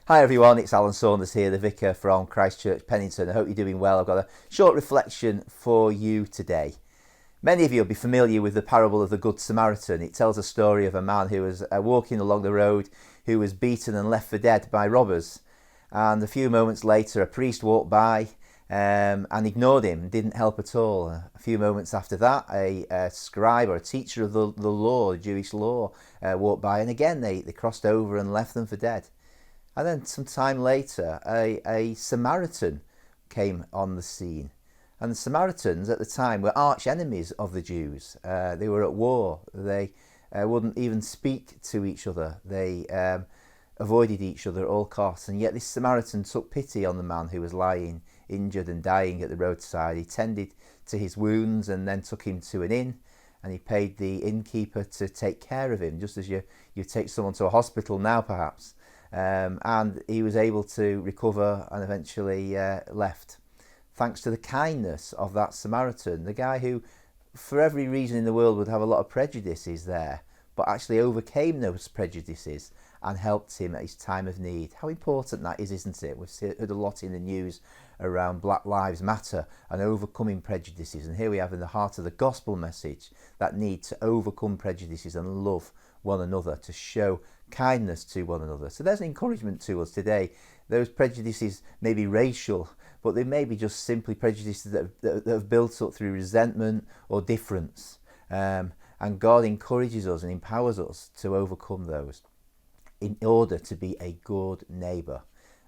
Hi everyone, it's Alan Saunders here, the vicar from Christchurch, Pennington. I hope you're doing well. I've got a short reflection for you today. Many of you will be familiar with the parable of the Good Samaritan. It tells a story of a man who was walking along the road who was beaten and left for dead by robbers. And a few moments later, a priest walked by and ignored him, didn't help at all. A few moments after that, a scribe or a teacher of the law, the Jewish law, walked by, and again they crossed over and left them for dead. And then some time later, a Samaritan came on the scene. And the Samaritans at the time were arch enemies of the Jews. They were at war. They wouldn't even speak to each other. They avoided each other at all costs. And yet this Samaritan took pity on the man who was lying injured and dying at the roadside. He tended to his wounds and then took him to an inn. And he paid the innkeeper to take care of him, just as you take someone to a hospital now perhaps. And he was able to recover and eventually left, thanks to the kindness of that Samaritan, the guy who, for every reason in the world, would have a lot of prejudices there, but actually overcame those prejudices and helped him at his time of need. How important that is, isn't it? We've heard a lot in the news around Black Lives Matter and overcoming prejudices, and here we have in the heart of the gospel message that need to overcome prejudices and love one another, to show kindness to one another. So there's an encouragement to us today. Those prejudices may be racial, but they may be just simply prejudices that have built up through resentment or difference. And God encourages us and empowers us to overcome those in order to be a good neighbour.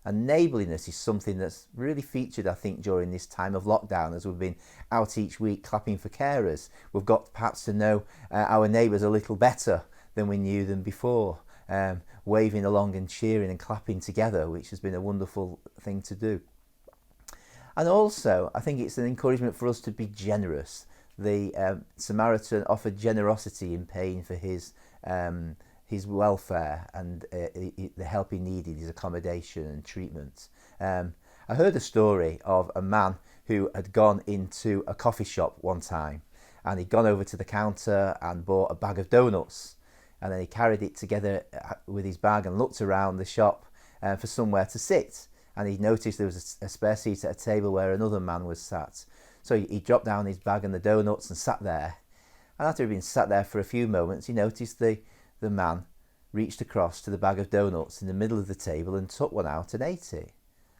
And neighbourliness is something that's really featured, I think, during this time of lockdown, as we've been out each week clapping for carers. We've got perhaps to know our neighbours a little better than we knew them before, waving along and cheering and clapping together, which has been a wonderful thing to do. And also, I think it's an encouragement for us to be generous. The Samaritan offered generosity in paying for his welfare and the help he needed, his accommodation and treatment. I heard a story of a man who had gone into a coffee shop one time, and he'd gone over to the counter and bought a bag of donuts. And then he carried it together with his bag and looked around the shop for somewhere to sit. And he noticed there was a spare seat at a table where another man was sat. So he dropped down his bag and the donuts and sat there. And after he'd been sat there for a few moments, he noticed the man reached across to the bag of donuts in the middle of the table and took one out and ate it.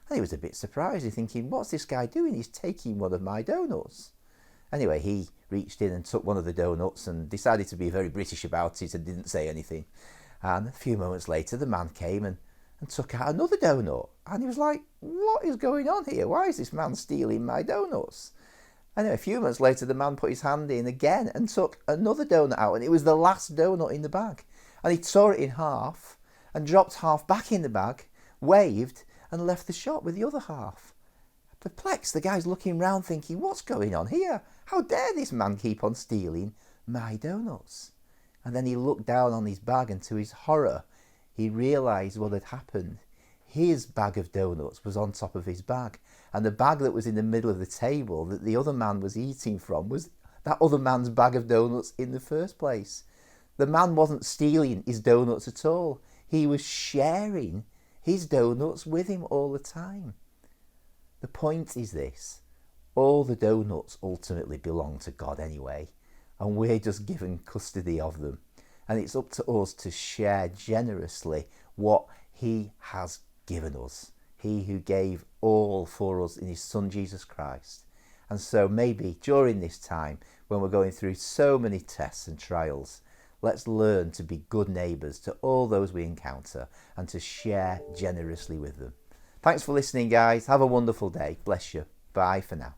And he was a bit surprised, thinking, what's this guy doing? He's taking one of my donuts. Anyway, he reached in and took one of the donuts and decided to be very British about it and didn't say anything. And a few moments later, the man came and took out another donut. And he was like, what is going on here? Why is this man stealing my donuts? And a few months later, the man put his hand in again and took another donut out. And it was the last donut in the bag. And he tore it in half and dropped half back in the bag, waved and left the shop with the other half. Perplexed, the guy's looking round thinking, what's going on here? How dare this man keep on stealing my donuts? And then he looked down on his bag, and to his horror, he realised what had happened. His bag of donuts was on top of his bag, and the bag that was in the middle of the table that the other man was eating from was that other man's bag of donuts in the first place. The man wasn't stealing his donuts at all. He was sharing his donuts with him all the time. The point is this: all the donuts ultimately belong to God anyway, and we're just given custody of them. And it's up to us to share generously what He has given us. He who gave all for us in His Son Jesus Christ. And so maybe during this time, when we're going through so many tests and trials, let's learn to be good neighbours to all those we encounter and to share generously with them. Thanks for listening, guys. Have a wonderful day. Bless you. Bye for now.